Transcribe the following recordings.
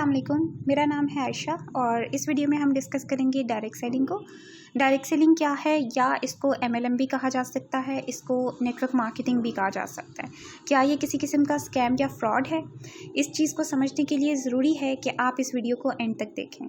अस्सलाम वालेकुम, मेरा नाम है आयशा और इस वीडियो में हम डिस्कस करेंगे डायरेक्ट सेलिंग को। डायरेक्ट सेलिंग क्या है, या इसको एमएलएम भी कहा जा सकता है, इसको नेटवर्क मार्केटिंग भी कहा जा सकता है। क्या ये किसी किस्म का स्कैम या फ्रॉड है? इस चीज़ को समझने के लिए ज़रूरी है कि आप इस वीडियो को एंड तक देखें।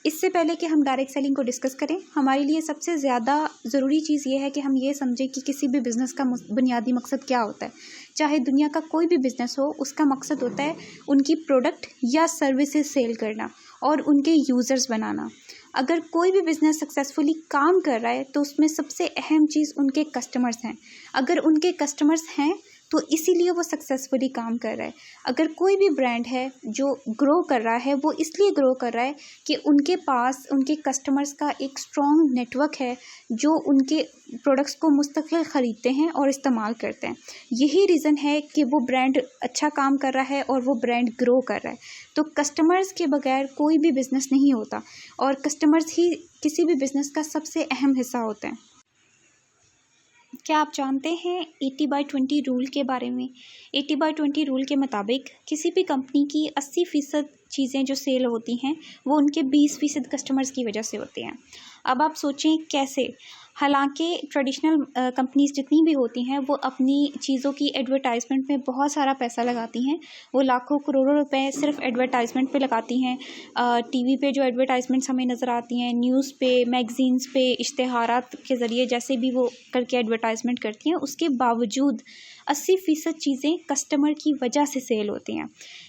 इससे पहले कि हम डायरेक्ट सेलिंग को डिस्कस करें, हमारे लिए सबसे ज़्यादा ज़रूरी चीज़ ये है कि हम ये समझें कि किसी भी बिज़नेस का बुनियादी मकसद क्या होता है। चाहे दुनिया का कोई भी बिज़नेस हो, उसका मकसद होता है उनकी प्रोडक्ट या सर्विसेज सेल करना और उनके यूज़र्स बनाना। अगर कोई भी बिज़नेस सक्सेसफुली काम कर रहा है तो उसमें सबसे अहम चीज़ उनके कस्टमर्स हैं। अगर उनके कस्टमर्स हैं तो इसीलिए वो सक्सेसफुली काम कर रहा है। अगर कोई भी ब्रांड है जो ग्रो कर रहा है, वो इसलिए ग्रो कर रहा है कि उनके पास उनके कस्टमर्स का एक स्ट्रॉन्ग नेटवर्क है जो उनके प्रोडक्ट्स को मुस्तकिल ख़रीदते हैं और इस्तेमाल करते हैं। यही रीज़न है कि वो ब्रांड अच्छा काम कर रहा है और वो ब्रांड ग्रो कर रहा है। तो कस्टमर्स के बगैर कोई भी बिज़नेस नहीं होता और कस्टमर्स ही किसी भी बिज़नेस का सबसे अहम हिस्सा होते हैं। क्या आप जानते हैं 80/20 रूल के बारे में? 80/20 रूल के मुताबिक किसी भी कंपनी की 80% चीज़ें जो सेल होती हैं वो उनके 20% कस्टमर्स की वजह से होती हैं। अब आप सोचें कैसे? हालांकि ट्रेडिशनल कंपनीज जितनी भी होती हैं वो अपनी चीज़ों की एडवर्टाइजमेंट में बहुत सारा पैसा लगाती हैं। वो लाखों करोड़ों रुपए सिर्फ एडवर्टाइजमेंट पे लगाती हैं। टीवी पे जो एडवर्टाइजमेंट्स हमें नज़र आती हैं, न्यूज़ पे, मैगज़ीन्स पे, इश्तिहारात के ज़रिए जैसे भी वो करके एडवर्टाइजमेंट करती हैं, उसके बावजूद 80% चीज़ें कस्टमर की वजह से सेल होती हैं।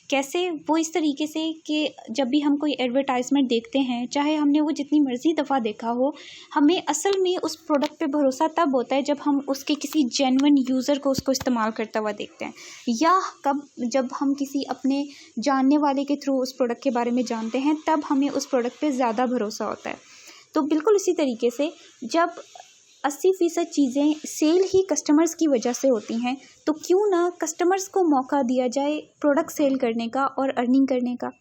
कैसे? वो इस तरीके से कि जब भी हम कोई एडवर्टाइजमेंट देखते हैं, चाहे हमने वो जितनी मर्ज़ी दफ़ा देखा हो, हमें असल में उस प्रोडक्ट पे भरोसा तब होता है जब हम उसके किसी जेन्युइन यूज़र को उसको इस्तेमाल करता हुआ देखते हैं, या जब हम किसी अपने जानने वाले के थ्रू उस प्रोडक्ट के बारे में जानते हैं, तब हमें उस प्रोडक्ट पे ज़्यादा भरोसा होता है। तो बिल्कुल इसी तरीके से जब 80% चीज़ें सेल ही कस्टमर्स की वजह से होती हैं, तो क्यों ना कस्टमर्स को मौका दिया जाए प्रोडक्ट सेल करने का और अर्निंग करने का।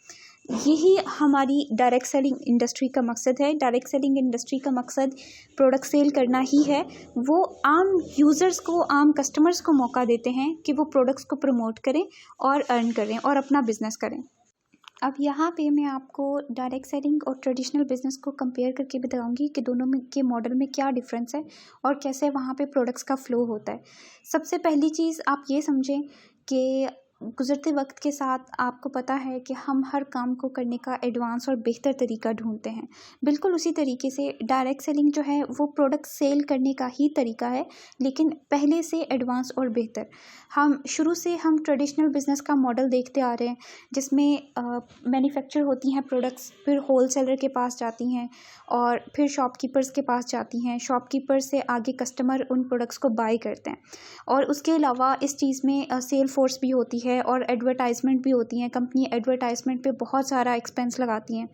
यही हमारी डायरेक्ट सेलिंग इंडस्ट्री का मकसद है। डायरेक्ट सेलिंग इंडस्ट्री का मकसद प्रोडक्ट सेल करना ही है। वो आम यूज़र्स को, आम कस्टमर्स को मौका देते हैं कि वो प्रोडक्ट्स को प्रमोट करें और अर्न करें और अपना बिजनेस करें। अब यहाँ पे मैं आपको डायरेक्ट सेलिंग और ट्रेडिशनल बिज़नेस को कंपेयर करके बताऊँगी कि दोनों में के मॉडल में क्या डिफरेंस है और कैसे वहाँ पे प्रोडक्ट्स का फ़्लो होता है। सबसे पहली चीज़ आप ये समझें कि गुज़रते वक्त के साथ आपको पता है कि हम हर काम को करने का एडवांस और बेहतर तरीका ढूंढते हैं। बिल्कुल उसी तरीके से डायरेक्ट सेलिंग जो है वो प्रोडक्ट सेल करने का ही तरीका है, लेकिन पहले से एडवांस और बेहतर। हम शुरू से हम ट्रेडिशनल बिज़नेस का मॉडल देखते आ रहे हैं, जिसमें मैन्युफैक्चर होती हैं प्रोडक्ट्स, फिर होलसेलर के पास जाती हैं और फिर शॉपकीपर्स के पास जाती हैं। शॉपकीपर से आगे कस्टमर उन प्रोडक्ट्स को बाय करते हैं और उसके अलावा इस चीज़ में सेल फोर्स भी होती है और एडवर्टाइजमेंट भी होती हैं। कंपनी एडवर्टाइजमेंट पे बहुत सारा एक्सपेंस लगाती हैं।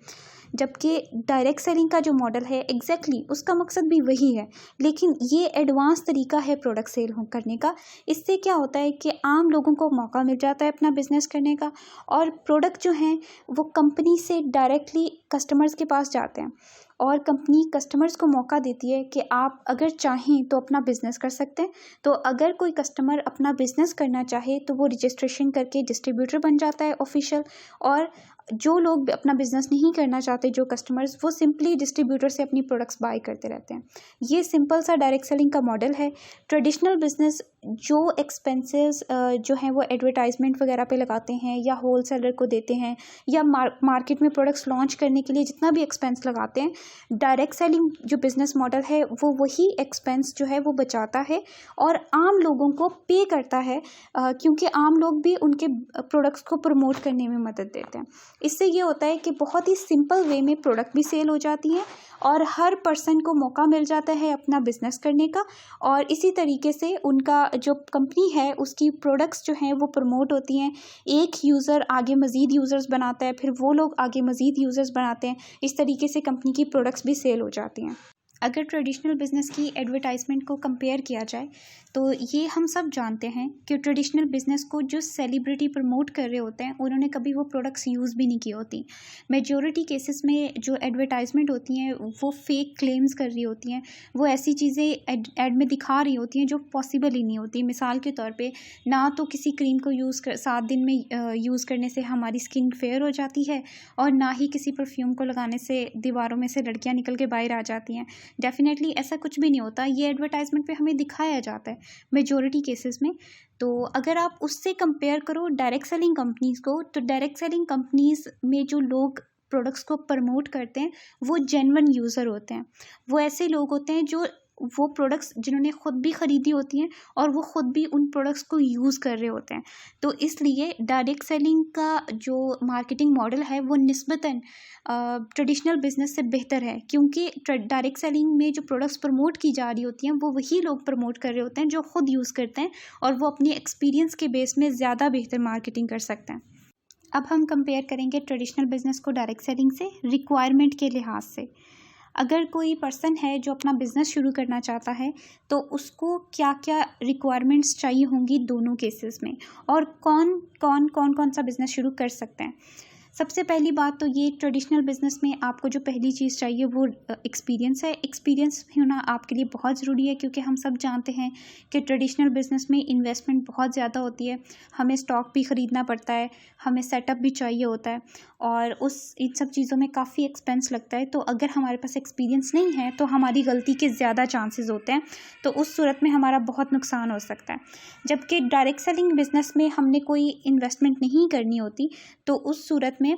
जबकि डायरेक्ट सेलिंग का जो मॉडल है एग्जैक्टली उसका मकसद भी वही है, लेकिन ये एडवांस तरीका है प्रोडक्ट सेल करने का। इससे क्या होता है कि आम लोगों को मौका मिल जाता है अपना बिजनेस करने का, और प्रोडक्ट जो हैं वो कंपनी से डायरेक्टली कस्टमर्स के पास जाते हैं और कंपनी कस्टमर्स को मौका देती है कि आप अगर चाहें तो अपना बिज़नेस कर सकते हैं। तो अगर कोई कस्टमर अपना बिज़नेस करना चाहे तो वो रजिस्ट्रेशन करके डिस्ट्रीब्यूटर बन जाता है ऑफिशियल, और जो लोग अपना बिज़नेस नहीं करना चाहते, जो कस्टमर्स, वो सिंपली डिस्ट्रीब्यूटर से अपनी प्रोडक्ट्स बाय करते रहते हैं। ये सिंपल सा डायरेक्ट सेलिंग का मॉडल है। ट्रेडिशनल बिज़नेस जो एक्सपेंसेस जो हैं वो एडवर्टाइजमेंट वगैरह पे लगाते हैं या होलसेलर को देते हैं या मार्केट में प्रोडक्ट्स लॉन्च करने के लिए जितना भी एक्सपेंस लगाते हैं, डायरेक्ट सेलिंग जो बिज़नेस मॉडल है वो वही एक्सपेंस जो है वो बचाता है और आम लोगों को पे करता है, क्योंकि आम लोग भी उनके प्रोडक्ट्स को प्रमोट करने में मदद देते हैं। इससे ये होता है कि बहुत ही सिंपल वे में प्रोडक्ट भी सेल हो जाती हैं और हर पर्सन को मौका मिल जाता है अपना बिज़नेस करने का, और इसी तरीके से उनका जो कंपनी है उसकी प्रोडक्ट्स जो हैं वो प्रमोट होती हैं। एक यूज़र आगे मज़ीद यूज़र्स बनाता है, फिर वो लोग आगे मज़ीद यूज़र्स बनाते हैं। इस तरीके से कंपनी की प्रोडक्ट्स भी सेल हो जाती हैं। अगर ट्रेडिशनल बिज़नेस की एडवर्टाइजमेंट को कंपेयर किया जाए तो ये हम सब जानते हैं कि ट्रेडिशनल बिज़नेस को जो सेलिब्रिटी प्रमोट कर रहे होते हैं उन्होंने कभी वो प्रोडक्ट्स यूज़ भी नहीं की होती। मेजॉरिटी केसेस में जो एडवर्टाइजमेंट होती हैं वो फेक क्लेम्स कर रही होती हैं, वो ऐसी चीज़ें एड में दिखा रही होती हैं जो पॉसिबल ही नहीं होती। मिसाल के तौर पे ना तो किसी क्रीम को 7 दिन में यूज़ करने से हमारी स्किन फेयर हो जाती है और ना ही किसी परफ्यूम को लगाने से दीवारों में से लड़कियाँ निकल के बाहर आ जाती हैं। डेफिनेटली ऐसा कुछ भी नहीं होता, ये एडवर्टाइजमेंट पे हमें दिखाया जाता है मेजॉरिटी केसेस में। तो अगर आप उससे कंपेयर करो डायरेक्ट सेलिंग कंपनीज़ को, तो डायरेक्ट सेलिंग कंपनीज़ में जो लोग प्रोडक्ट्स को प्रमोट करते हैं वो जेन्युइन यूज़र होते हैं। वो ऐसे लोग होते हैं जो वो प्रोडक्ट्स जिन्होंने ख़ुद भी ख़रीदी होती हैं और वो ख़ुद भी उन प्रोडक्ट्स को यूज़ कर रहे होते हैं। तो इसलिए डायरेक्ट सेलिंग का जो मार्केटिंग मॉडल है वो निस्बतन ट्रेडिशनल बिज़नेस से बेहतर है, क्योंकि डायरेक्ट सेलिंग में जो प्रोडक्ट्स प्रमोट की जा रही होती हैं वो वही लोग प्रमोट कर रहे होते हैं जो ख़ुद यूज़ करते हैं और वो अपनी एक्सपीरियंस के बेस में ज़्यादा बेहतर मार्केटिंग कर सकते हैं। अब हम कंपेयर करेंगे ट्रेडिशनल बिज़नेस को डायरेक्ट सेलिंग से रिक्वायरमेंट के लिहाज से। अगर कोई पर्सन है जो अपना बिज़नेस शुरू करना चाहता है तो उसको क्या क्या रिक्वायरमेंट्स चाहिए होंगी दोनों केसेस में, और कौन सा बिज़नेस शुरू कर सकते हैं। सबसे पहली बात तो ये, ट्रेडिशनल बिज़नेस में आपको जो पहली चीज़ चाहिए वो एक्सपीरियंस है। एक्सपीरियंस होना आपके लिए बहुत ज़रूरी है, क्योंकि हम सब जानते हैं कि ट्रेडिशनल बिज़नेस में इन्वेस्टमेंट बहुत ज़्यादा होती है। हमें स्टॉक भी ख़रीदना पड़ता है, हमें सेटअप भी चाहिए होता है और इन सब चीज़ों में काफ़ी एक्सपेंस लगता है। तो अगर हमारे पास एक्सपीरियंस नहीं है तो हमारी गलती के ज़्यादा चांसेस होते हैं, तो उस सूरत में हमारा बहुत नुकसान हो सकता है। जबकि डायरेक्ट सेलिंग बिज़नेस में हमने कोई इन्वेस्टमेंट नहीं करनी होती, तो उस सूरत में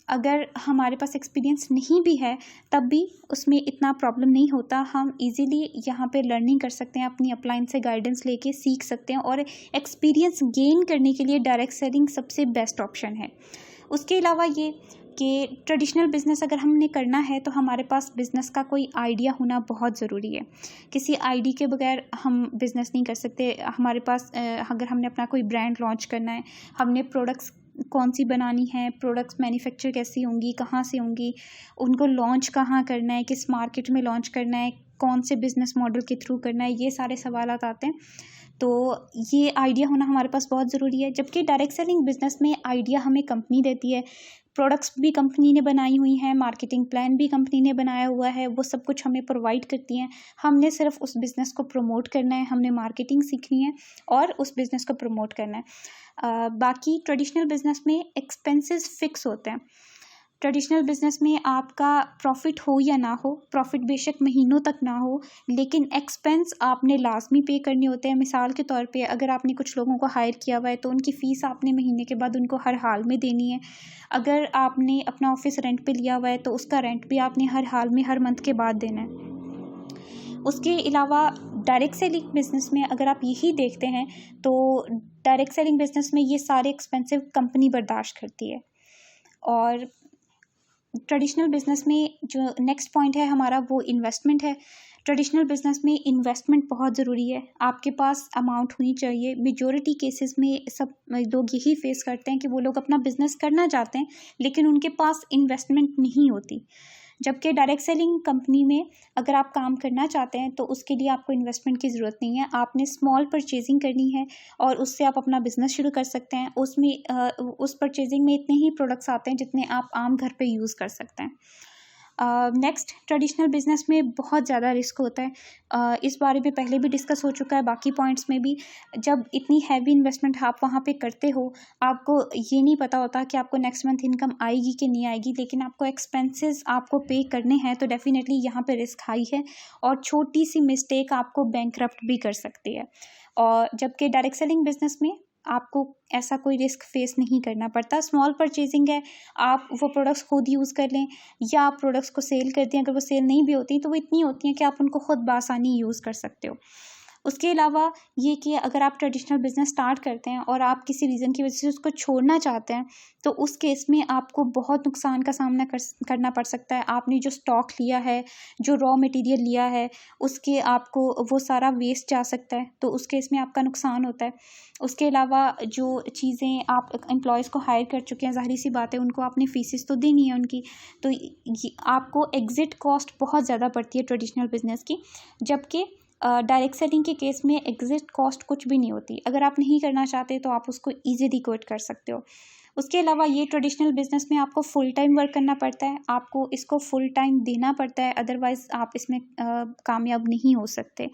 अगर हमारे पास एक्सपीरियंस नहीं भी है तब भी उसमें इतना प्रॉब्लम नहीं होता। हम इजीली यहाँ पे लर्निंग कर सकते हैं, अपनी अपलाइन से गाइडेंस लेके सीख सकते हैं और एक्सपीरियंस गेन करने के लिए डायरेक्ट सेलिंग सबसे बेस्ट ऑप्शन है। उसके अलावा ये कि ट्रेडिशनल बिज़नेस अगर हमने करना है तो हमारे पास बिज़नेस का कोई आइडिया होना बहुत ज़रूरी है। किसी आइडिया के बगैर हम बिज़नेस नहीं कर सकते। हमारे पास अगर हमने अपना कोई ब्रांड लॉन्च करना है, हमने प्रोडक्ट्स कौन सी बनानी है, प्रोडक्ट्स मैन्युफैक्चर कैसी होंगी, कहाँ से होंगी, उनको लॉन्च कहाँ करना है, किस मार्केट में लॉन्च करना है, कौन से बिज़नेस मॉडल के थ्रू करना है, ये सारे सवालात आते हैं। तो ये आइडिया होना हमारे पास बहुत ज़रूरी है। जबकि डायरेक्ट सेलिंग बिज़नेस में आइडिया हमें कंपनी देती है, प्रोडक्ट्स भी कंपनी ने बनाई हुई हैं, मार्केटिंग प्लान भी कंपनी ने बनाया हुआ है, वो सब कुछ हमें प्रोवाइड करती हैं। हमने सिर्फ उस बिज़नेस को प्रमोट करना है, हमने मार्केटिंग सीखनी है और उस बिज़नेस को प्रमोट करना है। बाकी ट्रेडिशनल बिज़नेस में एक्सपेंसेस फिक्स होते हैं। ट्रेडिशनल बिज़नेस में आपका प्रॉफिट हो या ना हो, प्रॉफिट बेशक महीनों तक ना हो, लेकिन एक्सपेंस आपने लाजमी पे करने होते हैं। मिसाल के तौर पे अगर आपने कुछ लोगों को हायर किया हुआ है तो उनकी फ़ीस आपने महीने के बाद उनको हर हाल में देनी है। अगर आपने अपना ऑफिस रेंट पे लिया हुआ है तो उसका रेंट भी आपने हर हाल में हर मंथ के बाद देना है। उसके अलावा डायरेक्ट सेलिंग बिज़नेस में अगर आप यही देखते हैं तो डायरेक्ट सेलिंग बिज़नेस में ये सारे एक्सपेंसिव कंपनी बर्दाश्त करती है। और ट्रेडिशनल बिज़नेस में जो नेक्स्ट पॉइंट है हमारा वो इन्वेस्टमेंट है। ट्रेडिशनल बिज़नेस में इन्वेस्टमेंट बहुत ज़रूरी है, आपके पास अमाउंट होनी चाहिए। मेजॉरिटी केसेस में सब लोग यही फेस करते हैं कि वो लोग अपना बिज़नेस करना चाहते हैं लेकिन उनके पास इन्वेस्टमेंट नहीं होती। जबकि डायरेक्ट सेलिंग कंपनी में अगर आप काम करना चाहते हैं तो उसके लिए आपको इन्वेस्टमेंट की ज़रूरत नहीं है। आपने स्मॉल परचेजिंग करनी है और उससे आप अपना बिज़नेस शुरू कर सकते हैं। उस परचेजिंग में इतने ही प्रोडक्ट्स आते हैं जितने आप आम घर पे यूज़ कर सकते हैं। नेक्स्ट, ट्रेडिशनल बिज़नेस में बहुत ज़्यादा रिस्क होता है। इस बारे में पहले भी डिस्कस हो चुका है, बाकी पॉइंट्स में भी। जब इतनी हैवी इन्वेस्टमेंट आप वहाँ पे करते हो, आपको ये नहीं पता होता कि आपको नेक्स्ट मंथ इनकम आएगी कि नहीं आएगी, लेकिन आपको एक्सपेंसेस आपको पे करने हैं, तो डेफिनेटली यहाँ पे रिस्क हाई है और छोटी सी मिस्टेक आपको बैंकरप्ट भी कर सकती है। और जबकि डायरेक्ट सेलिंग बिज़नेस में आपको ऐसा कोई रिस्क फेस नहीं करना पड़ता। स्मॉल परचेजिंग है, आप वो प्रोडक्ट्स खुद यूज़ कर लें या आप प्रोडक्ट्स को सेल कर दें। अगर वो सेल नहीं भी होती तो वो इतनी होती हैं कि आप उनको खुद बआसानी यूज़ कर सकते हो। उसके अलावा ये कि अगर आप ट्रेडिशनल बिज़नेस स्टार्ट करते हैं और आप किसी रीज़न की वजह से उसको छोड़ना चाहते हैं, तो उस केस में आपको बहुत नुकसान का सामना करना पड़ सकता है। आपने जो स्टॉक लिया है, जो रॉ मटेरियल लिया है, उसके आपको वो सारा वेस्ट जा सकता है, तो उस केस में आपका नुकसान होता है। उसके अलावा जो चीज़ें आप एम्प्लॉयज़ को हायर कर चुके हैं, ज़ाहिर-सी बात है उनको आपने फ़ीसेस तो देनी है उनकी, तो ये आपको एग्ज़िट कॉस्ट बहुत ज़्यादा पड़ती है ट्रेडिशनल बिज़नेस की, जबकि डायरेक्ट सेलिंग के केस में एग्ज़िट कॉस्ट कुछ भी नहीं होती। अगर आप नहीं करना चाहते तो आप उसको ईज़िली क्विट कर सकते हो। उसके अलावा ये ट्रेडिशनल बिज़नेस में आपको फुल टाइम वर्क करना पड़ता है, आपको इसको फुल टाइम देना पड़ता है, अदरवाइज़ आप इसमें कामयाब नहीं हो सकते।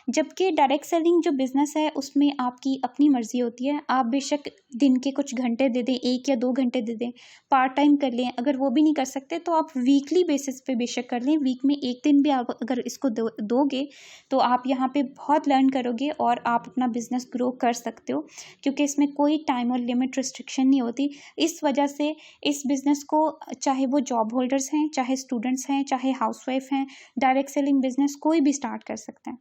जबकि डायरेक्ट सेलिंग जो बिज़नेस है उसमें आपकी अपनी मर्ज़ी होती है, आप बेशक दिन के कुछ घंटे दे दें, 1 या 2 घंटे दे दें, पार्ट टाइम कर लें, अगर वो भी नहीं कर सकते तो आप वीकली बेसिस पे बेशक कर लें, वीक में 1 दिन भी आप अगर इसको दोगे तो आप यहाँ पे बहुत लर्न करोगे और आप अपना बिज़नेस ग्रो कर सकते हो, क्योंकि इसमें कोई टाइम और लिमिट रिस्ट्रिक्शन नहीं होती। इस वजह से इस बिज़नेस को, चाहे वो जॉब होल्डर्स हैं, चाहे स्टूडेंट्स हैं, चाहे हाउसवाइफ हैं, डायरेक्ट सेलिंग बिज़नेस कोई भी स्टार्ट कर सकते हैं।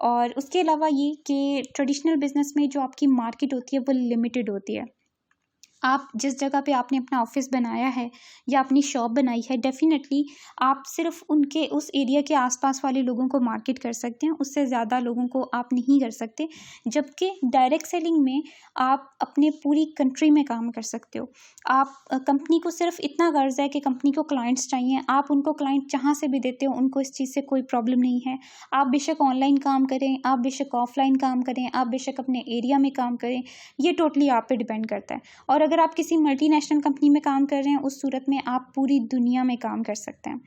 और उसके अलावा ये कि ट्रेडिशनल बिज़नेस में जो आपकी मार्केट होती है वो लिमिटेड होती है। आप जिस जगह पे आपने अपना ऑफिस बनाया है या अपनी शॉप बनाई है, डेफ़िनेटली आप सिर्फ उनके उस एरिया के आसपास वाले लोगों को मार्केट कर सकते हैं, उससे ज़्यादा लोगों को आप नहीं कर सकते। जबकि डायरेक्ट सेलिंग में आप अपने पूरी कंट्री में काम कर सकते हो। आप कंपनी को सिर्फ इतना गर्ज़ है कि कंपनी को क्लाइंट्स चाहिए, आप उनको क्लाइंट जहाँ से भी देते हो, उनको इस चीज़ से कोई प्रॉब्लम नहीं है। आप बेशक ऑनलाइन काम करें, आप बेशक ऑफ़लाइन काम करें, आप बेशक अपने एरिया में काम करें, ये टोटली आप पे डिपेंड करता है। और अगर आप किसी मल्टीनेशनल कंपनी में काम कर रहे हैं, उस सूरत में आप पूरी दुनिया में काम कर सकते हैं।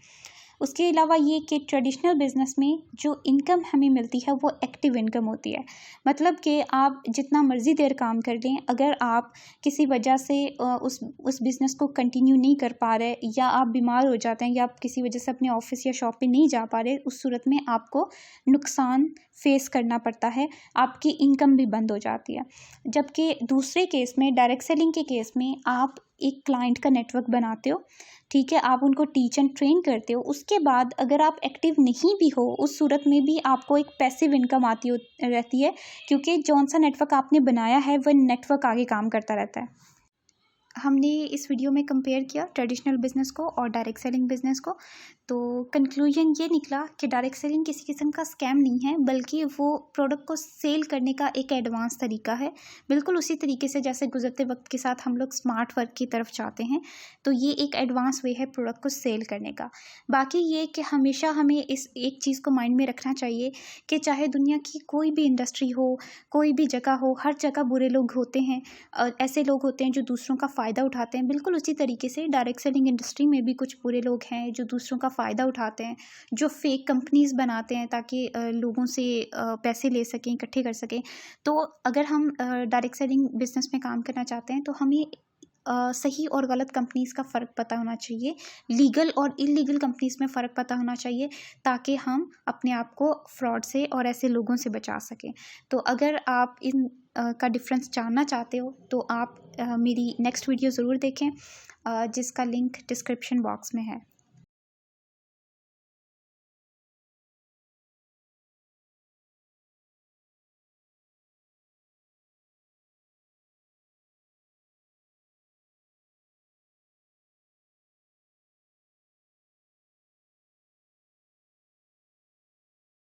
उसके अलावा ये कि ट्रेडिशनल बिज़नेस में जो इनकम हमें मिलती है वो एक्टिव इनकम होती है। मतलब कि आप जितना मर्ज़ी देर काम कर लें, अगर आप किसी वजह से उस बिज़नेस को कंटिन्यू नहीं कर पा रहे, या आप बीमार हो जाते हैं, या आप किसी वजह से अपने ऑफ़िस या शॉप पे नहीं जा पा रहे, उस सूरत में आपको नुकसान फेस करना पड़ता है, आपकी इनकम भी बंद हो जाती है। जबकि दूसरे केस में, डायरेक्ट सेलिंग के केस में, आप एक क्लाइंट का नेटवर्क बनाते हो, ठीक है, आप उनको टीच एंड ट्रेन करते हो। उसके बाद अगर आप एक्टिव नहीं भी हो, उस सूरत में भी आपको एक पैसिव इनकम रहती है, क्योंकि जौन सा नेटवर्क आपने बनाया है वह नेटवर्क आगे काम करता रहता है। हमने इस वीडियो में कंपेयर किया ट्रेडिशनल बिज़नेस को और डायरेक्ट सेलिंग बिज़नेस को, तो कंक्लूजन ये निकला कि डायरेक्ट सेलिंग किसी किस्म का स्कैम नहीं है, बल्कि वो प्रोडक्ट को सेल करने का एक एडवांस तरीका है। बिल्कुल उसी तरीके से जैसे गुजरते वक्त के साथ हम लोग स्मार्ट वर्क की तरफ जाते हैं, तो ये एक एडवांस वे है प्रोडक्ट को सेल करने का। बाकी ये कि हमेशा हमें इस एक चीज़ को माइंड में रखना चाहिए कि चाहे दुनिया की कोई भी इंडस्ट्री हो, कोई भी जगह हो, हर जगह बुरे लोग होते हैं, ऐसे लोग होते हैं जो दूसरों का फ़ायदा उठाते हैं। बिल्कुल उसी तरीके से डायरेक्ट सेलिंग इंडस्ट्री में भी कुछ बुरे लोग हैं जो दूसरों का फ़ायदा उठाते हैं, जो फेक कंपनीज़ बनाते हैं ताकि लोगों से पैसे ले सकें, इकट्ठे कर सकें। तो अगर हम डायरेक्ट सेलिंग बिज़नेस में काम करना चाहते हैं तो हमें सही और गलत कंपनीज़ का फ़र्क पता होना चाहिए, लीगल और इल्लीगल कंपनीज़ में फ़र्क पता होना चाहिए, ताकि हम अपने आप को फ्रॉड से और ऐसे लोगों से बचा सकें। तो अगर आप इन का डिफरेंस जानना चाहते हो तो आप मेरी नेक्स्ट वीडियो ज़रूर देखें, जिसका लिंक डिस्क्रिप्शन बॉक्स में है।